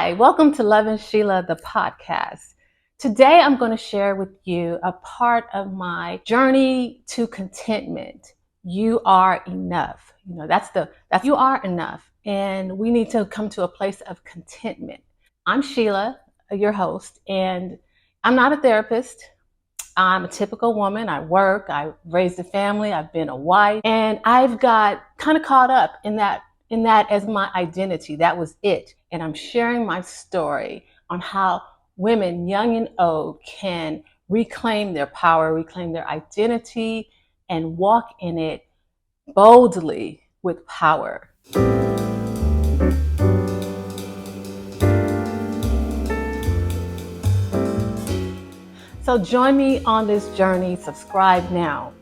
Hi, welcome to Lovin Sheila, the podcast. Today I'm going to share with you a part of my journey to contentment. You are enough. That's you are enough. And we need to come to a place of contentment. I'm Sheila, your host, and I'm not a therapist. I'm a typical woman. I work, I raised a family, I've been a wife, and I've got kind of caught up in that as my identity. That was it. And I'm sharing my story on how women, young and old, can reclaim their power, reclaim their identity, and walk in it boldly with power. So join me on this journey. Subscribe now.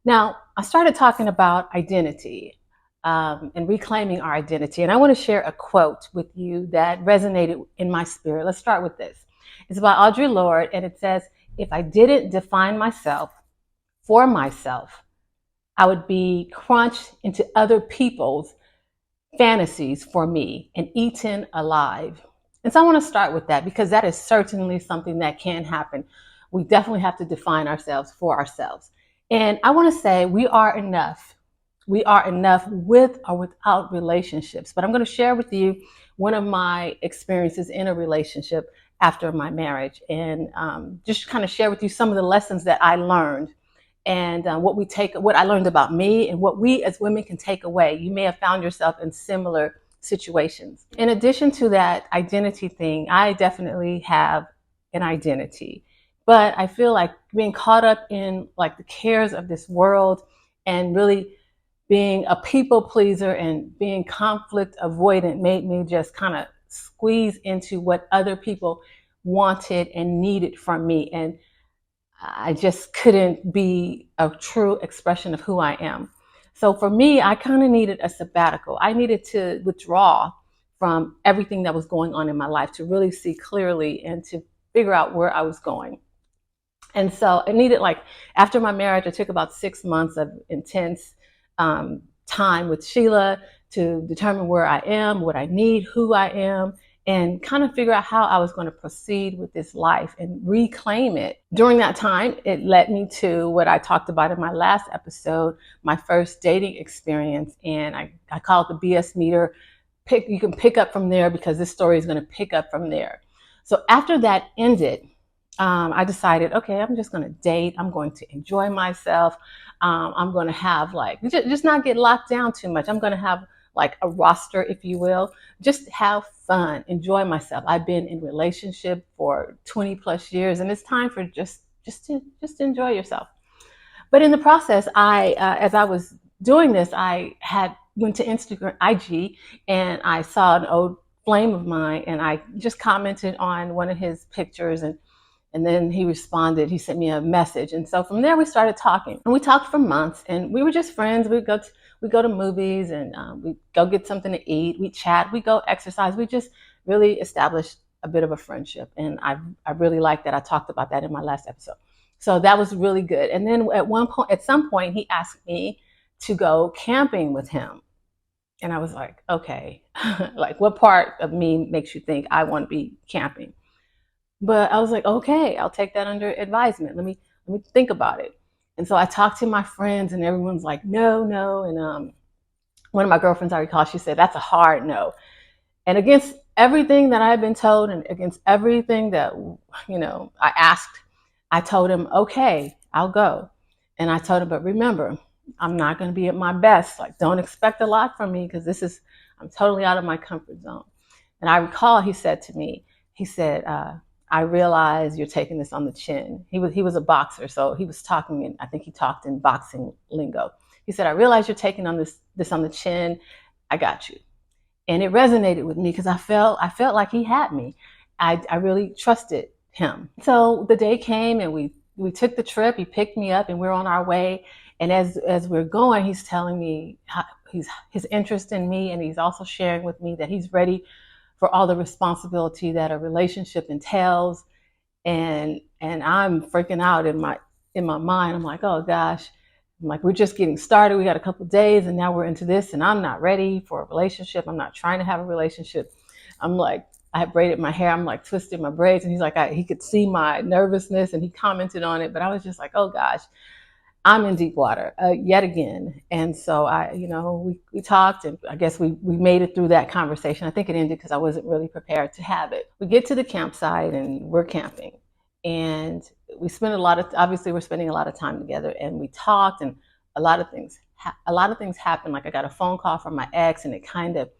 Now, I started talking about identity and reclaiming our identity. And I want to share a quote with you that resonated in my spirit. Let's start with this. It's by Audre Lorde, and it says, "If I didn't define myself for myself, I would be crunched into other people's fantasies for me and eaten alive." And so I want to start with that because that is certainly something that can happen. We definitely have to define ourselves for ourselves. And I want to say we are enough. We are enough with or without relationships. But I'm going to share with you one of my experiences in a relationship after my marriage and just kind of share with you some of the lessons that I learned and what I learned about me and what we as women can take away. You may have found yourself in similar situations. In addition to that identity thing, I definitely have an identity. But I feel like being caught up in like the cares of this world and really being a people pleaser and being conflict avoidant made me just kind of squeeze into what other people wanted and needed from me. And I just couldn't be a true expression of who I am. So for me, I kind of needed a sabbatical. I needed to withdraw from everything that was going on in my life to really see clearly and to figure out where I was going. And so I needed, like, after my marriage, I took about 6 months of intense time with Sheila to determine where I am, what I need, who I am, and kind of figure out how I was going to proceed with this life and reclaim it. During that time, it led me to what I talked about in my last episode, my first dating experience. And I call it the BS meter. You can pick up from there because this story is going to pick up from there. So after that ended, I decided, okay, I'm just going to date. I'm going to enjoy myself. I'm going to have just not get locked down too much. I'm going to have like a roster, if you will, just have fun, enjoy myself. I've been in relationship for 20 plus years, and it's time for just to enjoy yourself. But in the process, as I was doing this, I went to Instagram, IG, and I saw an old flame of mine, and I just commented on one of his pictures, and then he responded. He sent me a message. And so from there, we started talking. And we talked for months. And we were just friends. We'd go to movies and we'd go get something to eat. We'd chat. We'd go exercise. We just really established a bit of a friendship. And I really liked that. I talked about that in my last episode. So that was really good. And then at some point, he asked me to go camping with him. And I was like, okay, like what part of me makes you think I want to be camping? But I was like, okay, I'll take that under advisement. Let me think about it. And so I talked to my friends, and everyone's like, no. And one of my girlfriends, I recall, she said, that's a hard no. And against everything that I had been told, and against everything that I asked, I told him, okay, I'll go. And I told him, but remember, I'm not going to be at my best. Like, don't expect a lot from me because I'm totally out of my comfort zone. And I recall he said to me, I realize you're taking this on the chin. He was a boxer, so he was talking, and I think he talked in boxing lingo. He said, I realize you're taking on this on the chin. I got you. And it resonated with me because I felt like he had me. I really trusted him. So the day came, and we took the trip. He picked me up, and we're on our way. And as we're going, he's telling me his interest in me, and he's also sharing with me that he's ready for all the responsibility that a relationship entails. And I'm freaking out in my mind. I'm like, oh gosh. I'm like, we're just getting started. We got a couple of days and now we're into this, and I'm not ready for a relationship. I'm not trying to have a relationship. I'm like, I had braided my hair. I'm like twisting my braids, and he's like, he could see my nervousness, and he commented on it. But I was just like, oh gosh, I'm in deep water yet again. And so we talked, and I guess we made it through that conversation. I think it ended because I wasn't really prepared to have it. We get to the campsite and we're camping, and we spend obviously we're spending a lot of time together, and we talked, and a lot of things happened. Like I got a phone call from my ex, and it kind of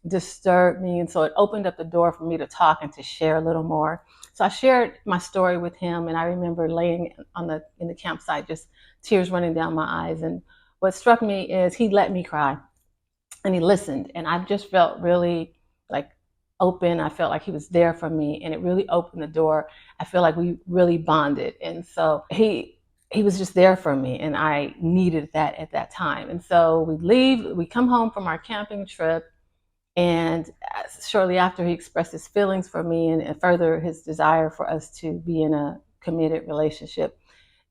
disturbed me, and so it opened up the door for me to talk and to share a little more. So I shared my story with him, and I remember laying in the campsite, just tears running down my eyes. And what struck me is he let me cry, and he listened, and I just felt really like open. I felt like he was there for me, and it really opened the door. I feel like we really bonded, and so he was just there for me, and I needed that at that time. And so we come home from our camping trip, and shortly after, he expressed his feelings for me, and further his desire for us to be in a committed relationship.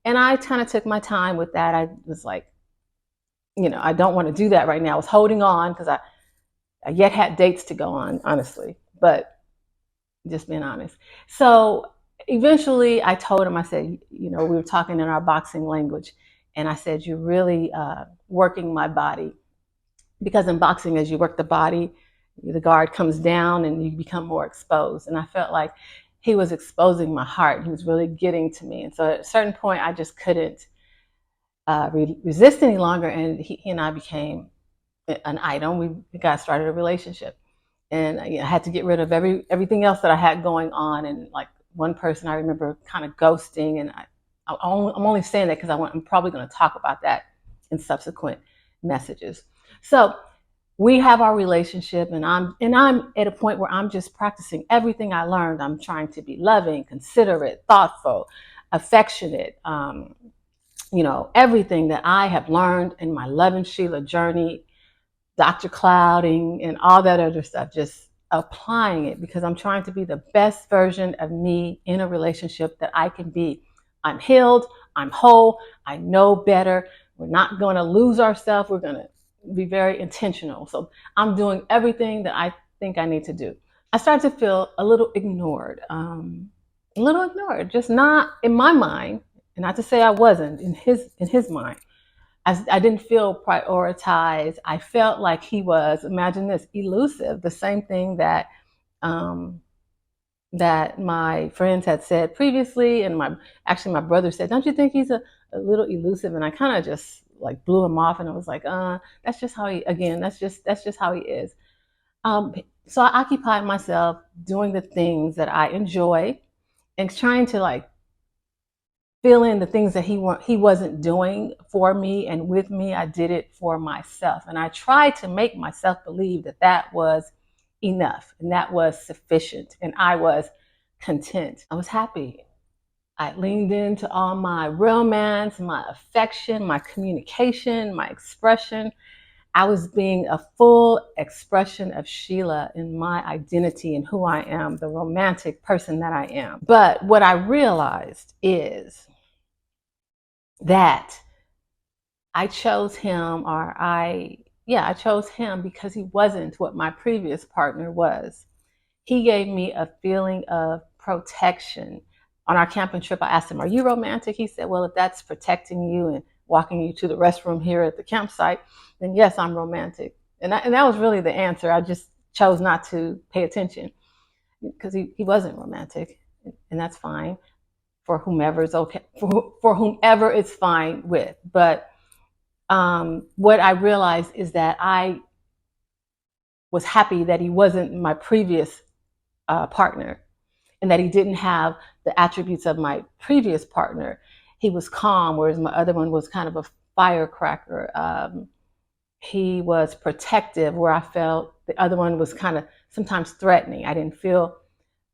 And I kind of took my time with that. I was like, I don't want to do that right now. I was holding on because I yet had dates to go on, honestly, but just being honest. So eventually I told him, I said, we were talking in our boxing language, and I said, you're really working my body, because in boxing, as you work the body, the guard comes down and you become more exposed. And I felt like he was exposing my heart. He was really getting to me. And so at a certain point, I just couldn't resist any longer. And he and I became an item. We got started a relationship. And I had to get rid of everything else that I had going on. And like one person I remember kind of ghosting. And I'm only saying that because I'm probably going to talk about that in subsequent messages. So we have our relationship, and I'm at a point where I'm just practicing everything I learned. I'm trying to be loving, considerate, thoughtful, affectionate, everything that I have learned in my Lovin Sheila journey, Dr. Clouding, and all that other stuff, just applying it, because I'm trying to be the best version of me in a relationship that I can be. I'm healed, I'm whole, I know better. We're not going to lose ourselves. We're going to be very intentional. So I'm doing everything that I think I need to do. I started to feel a little ignored, just not in my mind, and not to say I wasn't in his mind. I didn't feel prioritized. I felt like he was, imagine this, elusive. The same thing that my friends had said previously, and my brother said, don't you think he's a little elusive? And I kind of just like blew him off, and I was like, that's just how that's just how he is. So I occupied myself doing the things that I enjoy, and trying to like fill in the things that he wasn't doing for me and with me. I did it for myself, and I tried to make myself believe that was enough, and that was sufficient, and I was content. I was happy. I leaned into all my romance, my affection, my communication, my expression. I was being a full expression of Sheila in my identity and who I am, the romantic person that I am. But what I realized is that I chose him, I chose him because he wasn't what my previous partner was. He gave me a feeling of protection. On our camping trip, I asked him, are you romantic? He said, well, if that's protecting you and walking you to the restroom here at the campsite, then yes, I'm romantic. And that was really the answer. I just chose not to pay attention, because he wasn't romantic, and that's fine for whomever is okay, for whomever it's fine with. But what I realized is that I was happy that he wasn't my previous partner, and that he didn't have the attributes of my previous partner. He was calm, whereas my other one was kind of a firecracker. He was protective, where I felt the other one was kind of sometimes threatening. I didn't feel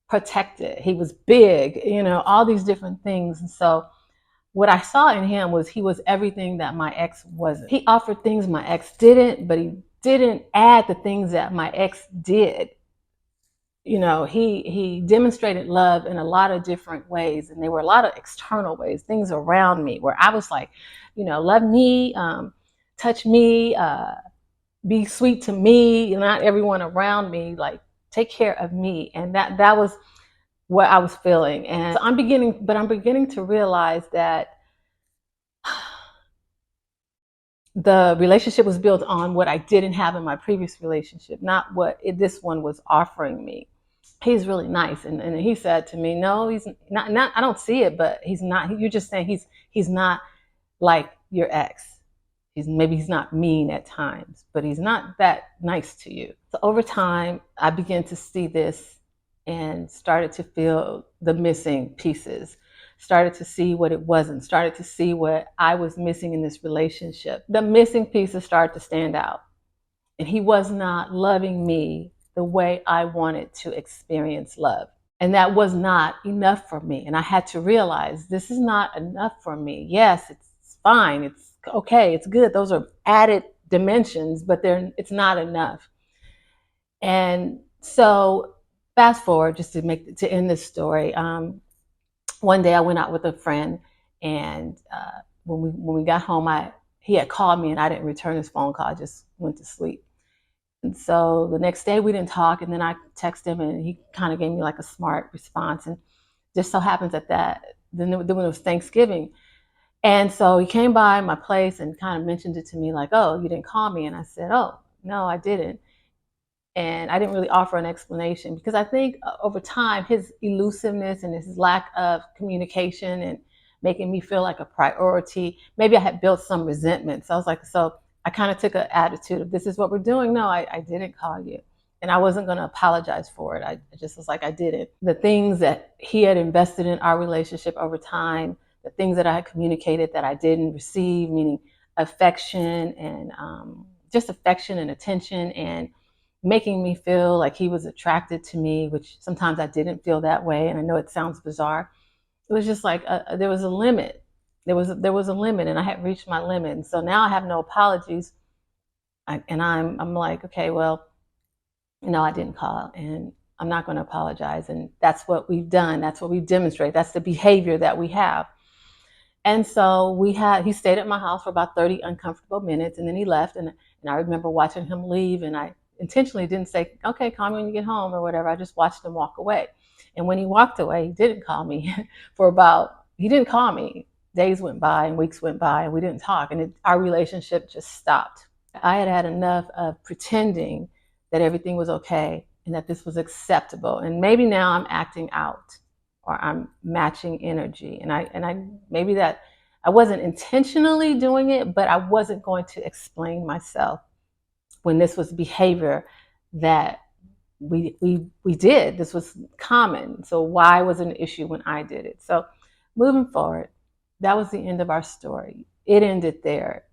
protected. He was big, all these different things. And so what I saw in him was he was everything that my ex wasn't. He offered things my ex didn't, but he didn't add the things that my ex did. He demonstrated love in a lot of different ways, and there were a lot of external ways, things around me where I was like, love me, touch me, be sweet to me. Not everyone around me like take care of me. And that was what I was feeling. And so I'm beginning to realize that the relationship was built on what I didn't have in my previous relationship, not what this one was offering me. He's really nice. And he said to me, no, he's not, I don't see it, but he's not, you're just saying he's not like your ex. Maybe he's not mean at times, but he's not that nice to you. So over time, I began to see this and started to feel the missing pieces, started to see what it wasn't, started to see what I was missing in this relationship. The missing pieces started to stand out. And he was not loving me the way I wanted to experience love. And that was not enough for me. And I had to realize this is not enough for me. Yes, it's fine. It's okay. It's good. Those are added dimensions, but it's not enough. And so fast forward, just to end this story. One day I went out with a friend, and when we got home, he had called me and I didn't return his phone call. I just went to sleep. And so the next day we didn't talk, and then I texted him and he kind of gave me like a smart response. And just so happens then it was Thanksgiving. And so he came by my place and kind of mentioned it to me like, oh, you didn't call me. And I said, oh, no, I didn't. And I didn't really offer an explanation because I think over time, his elusiveness and his lack of communication and making me feel like a priority, maybe I had built some resentment. So I was like, so I kind of took an attitude of, this is what we're doing. No, I didn't call you. And I wasn't going to apologize for it. I just was like, I didn't. The things that he had invested in our relationship over time, the things that I had communicated that I didn't receive, meaning affection and just affection and attention, and making me feel like he was attracted to me, which sometimes I didn't feel that way. And I know it sounds bizarre. It was just like there was a limit. There was a limit, and I had reached my limit. And so now I have no apologies. I'm like, okay, well, no, I didn't call, and I'm not going to apologize. And that's what we've done. That's what we demonstrate. That's the behavior that we have. And so he stayed at my house for about 30 uncomfortable minutes, and then he left. And I remember watching him leave, and I intentionally didn't say, okay, call me when you get home or whatever. I just watched him walk away. And when he walked away, he didn't call me he didn't call me. Days went by and weeks went by and we didn't talk, and our relationship just stopped. I had had enough of pretending that everything was okay and that this was acceptable. And maybe now I'm acting out or I'm matching energy. And I maybe that I wasn't intentionally doing it, but I wasn't going to explain myself when this was behavior that we did. This was common. So why was it an issue when I did it? So moving forward, that was the end of our story. It ended there.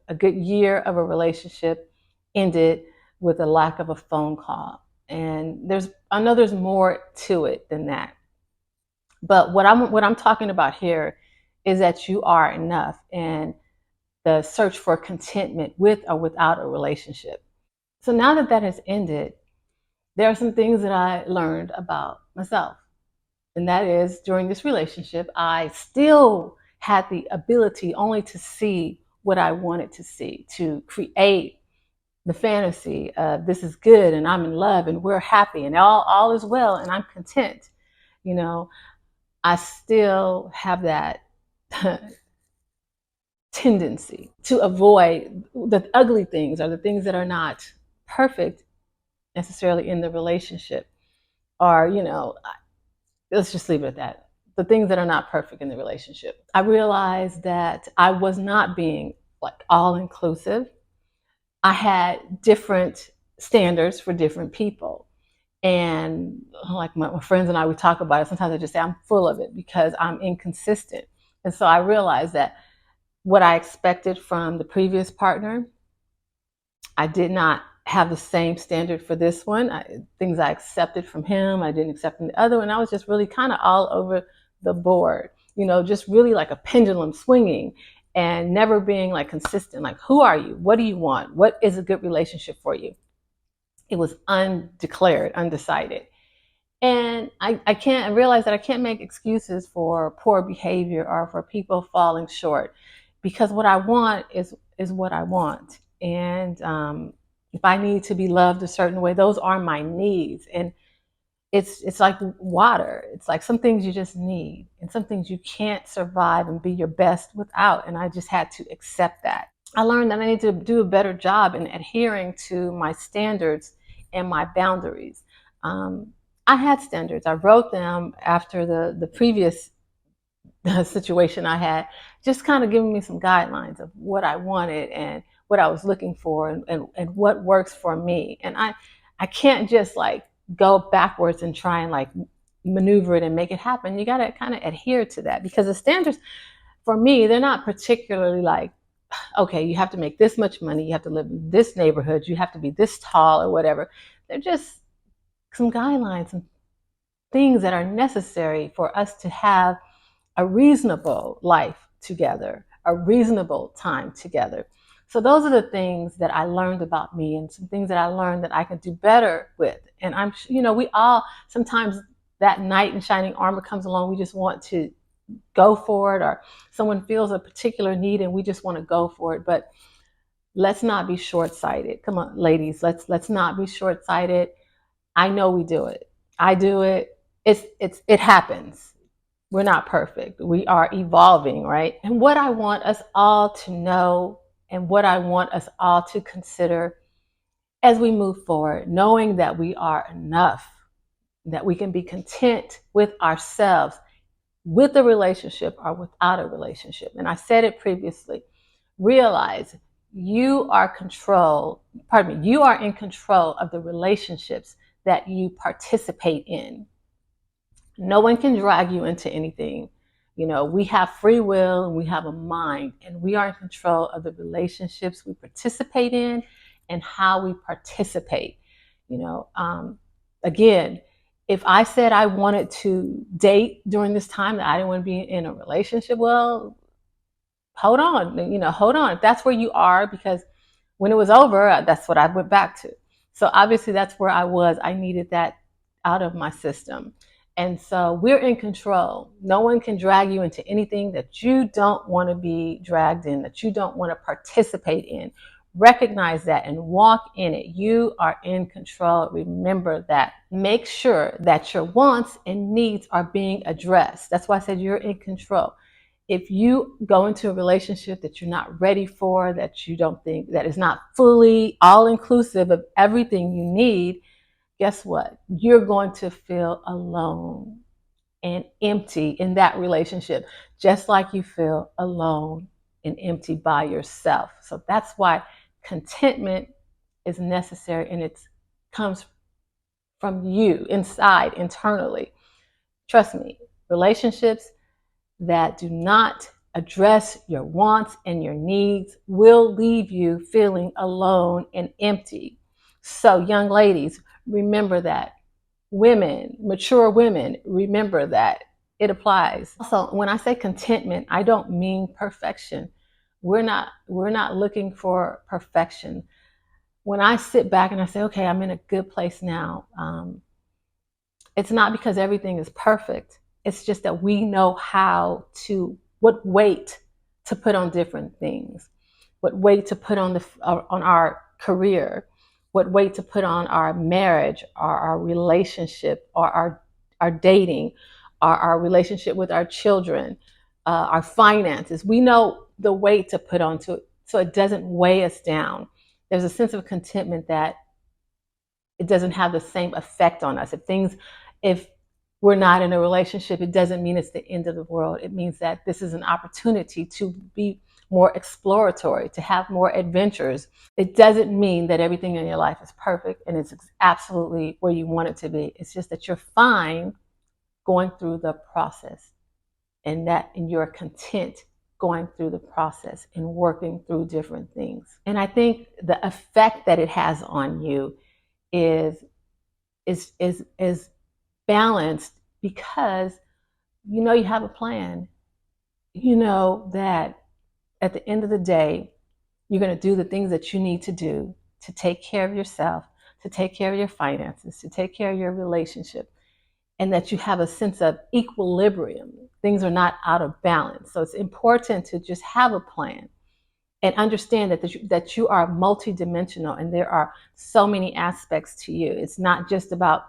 A good year of a relationship ended with a lack of a phone call. And I know there's more to it than that. But what I'm talking about here is that you are enough, and the search for contentment with or without a relationship. So now that has ended, there are some things that I learned about myself. And that is, during this relationship, I still had the ability only to see what I wanted to see, to create the fantasy of this is good and I'm in love and we're happy and all is well and I'm content. You know, I still have that tendency to avoid the ugly things or the things that are not perfect necessarily in the relationship, or, let's just leave it at that. The things that are not perfect in the relationship. I realized that I was not being like all inclusive. I had different standards for different people. And like my friends and I, we talk about it. Sometimes I just say I'm full of it because I'm inconsistent. And so I realized that what I expected from the previous partner, I did not have the same standard for this one. Things I accepted from him, I didn't accept from the other one. I was just really kind of all over the board, just really like a pendulum swinging and never being like consistent. Like, who are you? What do you want? What is a good relationship for you? It was undeclared, undecided. And I realized that I can't make excuses for poor behavior or for people falling short, because what I want is what I want. And If I need to be loved a certain way, those are my needs. And it's like water. It's like some things you just need, and some things you can't survive and be your best without. And I just had to accept that. I learned that I need to do a better job in adhering to my standards and my boundaries. Um, I had standards. I wrote them after the previous situation I had, just kind of giving me some guidelines of what I wanted and what I was looking for, and what works for me. And I can't just like go backwards and try and like maneuver it and make it happen. You got to kind of adhere to that, because the standards for me, they're not particularly like, okay, you have to make this much money, you have to live in this neighborhood, you have to be this tall or whatever. They're just some guidelines and things that are necessary for us to have a reasonable life together, a reasonable time together. So those are the things that I learned about me, and some things that I learned that I could do better with. And we all sometimes, that knight in shining armor comes along, we just want to go for it, or someone feels a particular need and we just want to go for it. But let's not be short-sighted. Come on, ladies, let's not be short-sighted. I know we do it. I do it. It happens. We're not perfect. We are evolving, right? And what I want us all to know, and what I want us all to consider as we move forward, knowing that we are enough, that we can be content with ourselves, with a relationship or without a relationship. And I said it previously, realize you are you are in control of the relationships that you participate in. No one can drag you into anything. We have free will and we have a mind, and we are in control of the relationships we participate in and how we participate. Again, if I said I wanted to date during this time, that I didn't want to be in a relationship, well, hold on. If that's where you are, because when it was over, that's what I went back to. So obviously that's where I was. I needed that out of my system. And so we're in control. No one can drag you into anything that you don't want to be dragged in, that you don't want to participate in. Recognize that and walk in it. You are in control. Remember that. Make sure that your wants and needs are being addressed. That's why I said you're in control. If you go into a relationship that you're not ready for, that you don't think, that is not fully all inclusive of everything you need, guess what? You're going to feel alone and empty in that relationship, just like you feel alone and empty by yourself. So that's why contentment is necessary, and it comes from you inside, internally. Trust me, relationships that do not address your wants and your needs will leave you feeling alone and empty. So, young ladies, remember that. Women, mature women, remember that. It applies. Also, when I say contentment, I don't mean perfection. We're not looking for perfection. When I sit back and I say, okay, I'm in a good place now, it's not because everything is perfect. It's just that we know what weight to put on different things, what weight to put on our career, what weight to put on our marriage, or our relationship, or our dating, or our relationship with our children, our finances. We know the weight to put onto it, so it doesn't weigh us down. There's a sense of contentment that it doesn't have the same effect on us. If we're not in a relationship, it doesn't mean it's the end of the world. It means that this is an opportunity to be more exploratory, to have more adventures. It doesn't mean that everything in your life is perfect and it's absolutely where you want it to be. It's just that you're fine going through the process, and you're content going through the process and working through different things. And I think the effect that it has on you is balanced, because you have a plan. You know that at the end of the day, you're going to do the things that you need to do to take care of yourself, to take care of your finances, to take care of your relationship, and that you have a sense of equilibrium. Things are not out of balance. So it's important to just have a plan and understand that you are multidimensional and there are so many aspects to you. It's not just about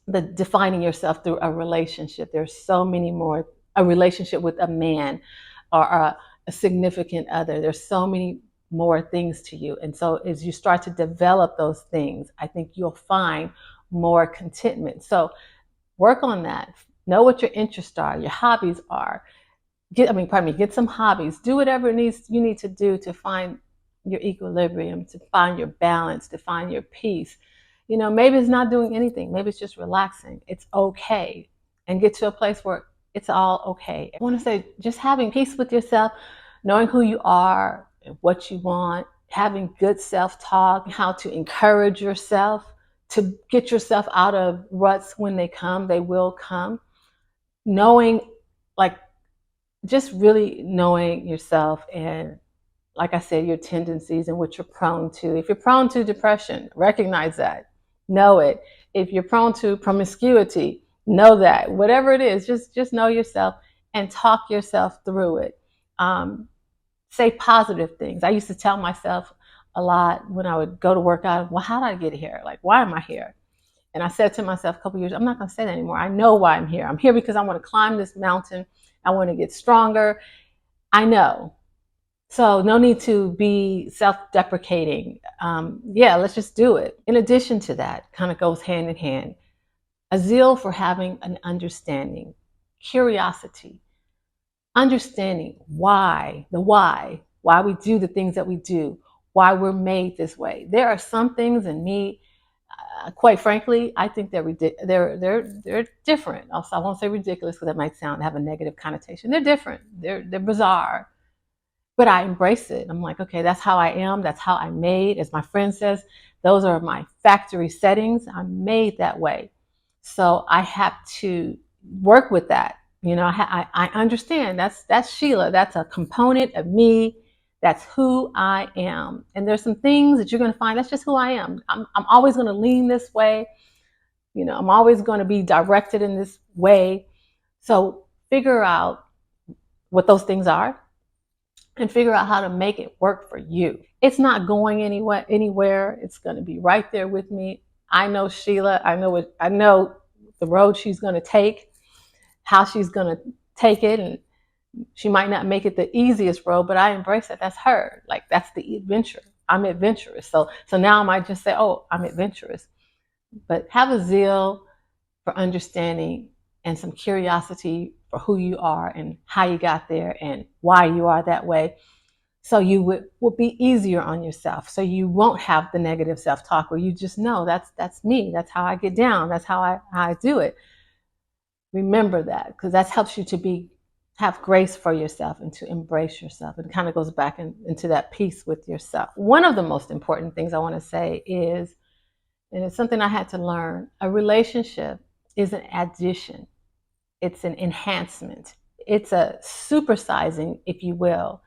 the defining yourself through a relationship. There's so many more. A relationship with a man or a significant other. There's so many more things to you. And so as you start to develop those things, I think you'll find more contentment. So work on that. Know what your interests are, your hobbies are. Get some hobbies. Do whatever you need to do to find your equilibrium, to find your balance, to find your peace. Maybe it's not doing anything. Maybe it's just relaxing. It's okay. And get to a place where it's all okay. I want to say just having peace with yourself, knowing who you are and what you want, having good self-talk, how to encourage yourself, to get yourself out of ruts when they come. They will come. Knowing, like, just really knowing yourself and, like I said, your tendencies and what you're prone to. If you're prone to depression, recognize that. Know it. If you're prone to promiscuity, know that. Whatever it is, just know yourself and talk yourself through it. Say positive things. I used to tell myself a lot when I would go to work out, well, how did I get here? Like, why am I here? And I said to myself a couple years, I'm not going to say that anymore. I know why I'm here. I'm here because I want to climb this mountain. I want to get stronger. I know. So no need to be self-deprecating. Let's just do it. In addition to that, kind of goes hand in hand, a zeal for having an understanding, curiosity, understanding why we do the things that we do, why we're made this way. There are some things in me, quite frankly, I think they're different. Also, I won't say ridiculous because that might have a negative connotation. They're different. They're bizarre. But I embrace it. I'm like, okay, that's how I am. That's how I'm made. As my friend says, those are my factory settings. I'm made that way. So I have to work with that. I understand that's Sheila. That's a component of me. That's who I am. And there's some things that you're going to find. That's just who I am. I'm always going to lean this way. I'm always going to be directed in this way. So figure out what those things are and figure out how to make it work for you. It's not going anywhere. It's going to be right there with me. I know Sheila. I know the road she's going to take, how she's going to take it, and she might not make it the easiest road, but I embrace it. That's her. Like, that's the adventure. I'm adventurous. So now I might just say, oh, I'm adventurous. But have a zeal for understanding and some curiosity for who you are and how you got there and why you are that way. So you will be easier on yourself. So you won't have the negative self-talk where you just know that's me. That's how I get down. That's how I do it. Remember that, because that helps you to have grace for yourself and to embrace yourself. It kind of goes back into that peace with yourself. One of the most important things I want to say is, and it's something I had to learn, a relationship is an addition. It's an enhancement. It's a supersizing, if you will.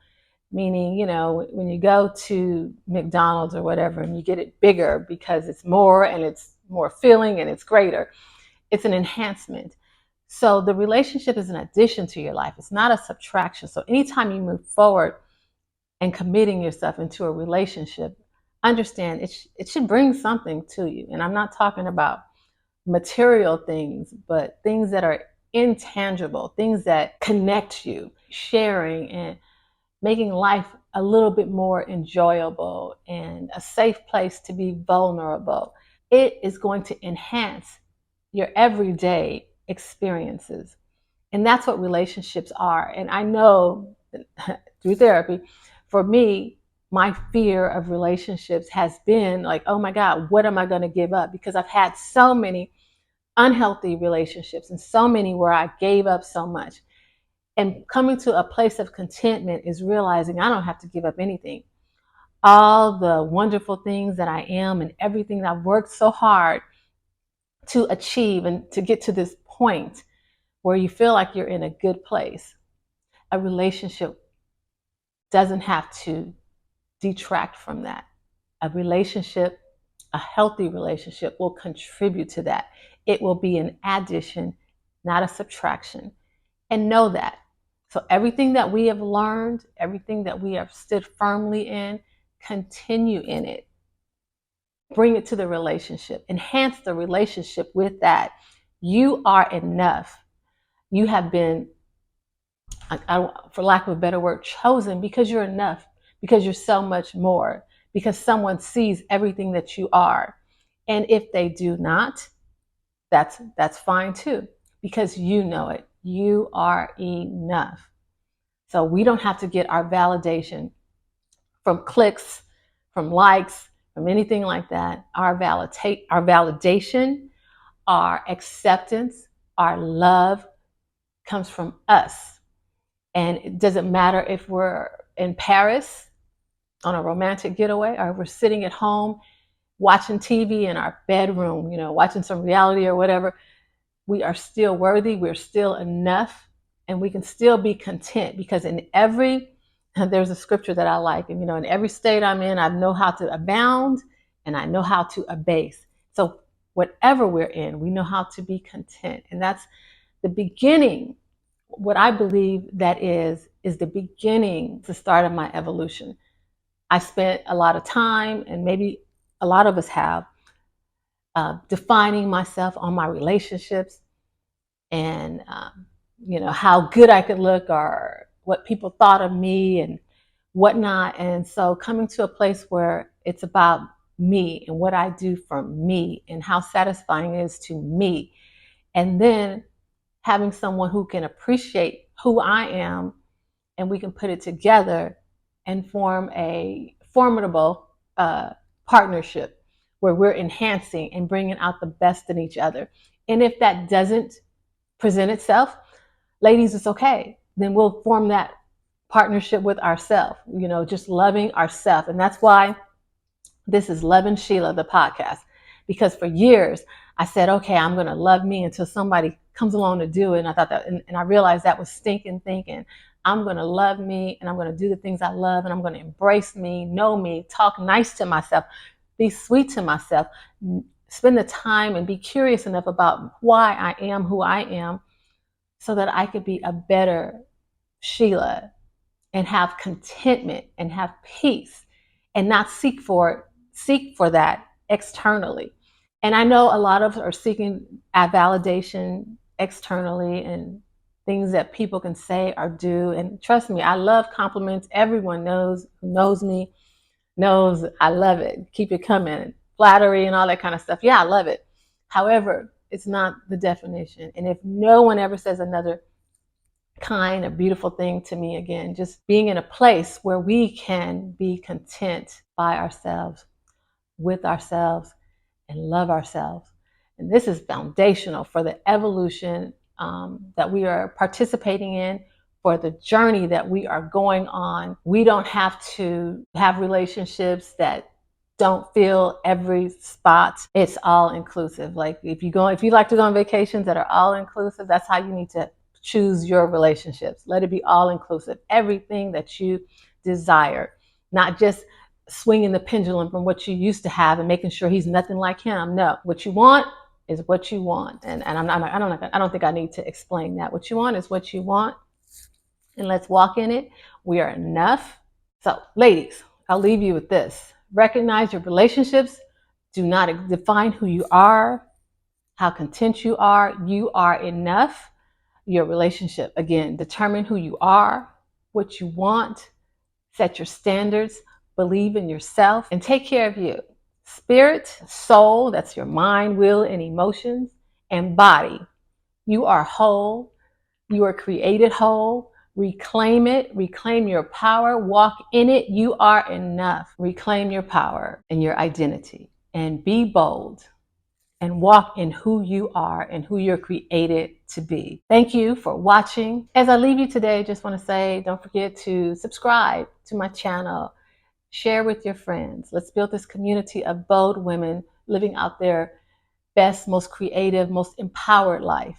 Meaning, when you go to McDonald's or whatever and you get it bigger because it's more and it's more filling and it's greater, it's an enhancement. So the relationship is an addition to your life. It's not a subtraction. So anytime you move forward and committing yourself into a relationship, understand it should bring something to you. And I'm not talking about material things, but things that are intangible, things that connect you, sharing and making life a little bit more enjoyable and a safe place to be vulnerable. It is going to enhance your everyday experiences. And that's what relationships are. And I know through therapy, for me, my fear of relationships has been like, oh my God, what am I going to give up? Because I've had so many unhealthy relationships and so many where I gave up so much. And coming to a place of contentment is realizing I don't have to give up anything. All the wonderful things that I am and everything that I've worked so hard to achieve and to get to this point where you feel like you're in a good place. A relationship doesn't have to detract from that. A relationship, a healthy relationship, will contribute to that. It will be an addition, not a subtraction. And know that. So everything that we have learned, everything that we have stood firmly in, continue in it. Bring it to the relationship. Enhance the relationship with that. You are enough. You have been, for lack of a better word, chosen because you're enough, because you're so much more, because someone sees everything that you are. And if they do not, that's fine too, because you know it. You are enough. So we don't have to get our validation from clicks, from likes, from anything like that. Our validation, our acceptance, our love comes from us. And it doesn't matter if we're in Paris on a romantic getaway or if we're sitting at home watching TV in our bedroom, watching some reality or whatever. We are still worthy. We're still enough, and we can still be content, because there's a scripture that I like, and in every state I'm in, I know how to abound and I know how to abase. So whatever we're in, we know how to be content. And that's the beginning. What I believe that is the beginning, the start of my evolution. I spent a lot of time, and maybe a lot of us have, defining myself on my relationships and, how good I could look or what people thought of me and whatnot. And so coming to a place where it's about me and what I do for me and how satisfying it is to me. And then having someone who can appreciate who I am, and we can put it together and form a formidable partnership where we're enhancing and bringing out the best in each other. And if that doesn't present itself, ladies, it's okay. Then we'll form that partnership with ourselves, just loving ourselves. And that's why this is Lovin Sheila, the podcast, because for years I said, okay, I'm going to love me until somebody comes along to do it. And I thought that, and I realized that was stinking thinking. I'm going to love me, and I'm going to do the things I love, and I'm going to embrace me, know me, talk nice to myself, be sweet to myself, spend the time and be curious enough about why I am who I am, so that I could be a better Sheila and have contentment and have peace, and not seek for that externally. And I know a lot of us are seeking validation externally and things that people can say or do. And trust me, I love compliments. Everyone who knows me knows I love it. Keep it coming. Flattery and all that kind of stuff. Yeah, I love it. However, it's not the definition. And if no one ever says another kind of beautiful thing to me again, just being in a place where we can be content by ourselves, with ourselves, and love ourselves. And this is foundational for the evolution that we are participating in, for the journey that we are going on. We don't have to have relationships that don't fill every spot. It's all inclusive. Like if you like to go on vacations that are all inclusive, that's how you need to choose your relationships. Let it be all inclusive. Everything that you desire, not just swinging the pendulum from what you used to have and making sure he's nothing like him. No, what you want is what you want. And I don't think I need to explain that. What you want is what you want. And let's walk in it. We are enough. So ladies, I'll leave you with this. Recognize your relationships do not define who you are, how content you are. You are enough. Your relationship, again, determine who you are, what you want, set your standards, believe in yourself, and take care of you. Spirit, soul, that's your mind, will, and emotions, and body. You are whole. You are created whole. Reclaim it. Reclaim your power. Walk in it. You are enough. Reclaim your power and your identity, and be bold and walk in who you are and who you're created to be. Thank you for watching. As I leave you today, I just want to say, don't forget to subscribe to my channel. Share with your friends. Let's build this community of bold women living out their best, most creative, most empowered life.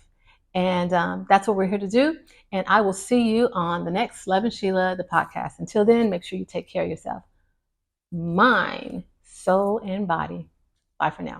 And that's what we're here to do. And I will see you on the next Lovin Sheila, the podcast. Until then, make sure you take care of yourself. Mind, soul, and body. Bye for now.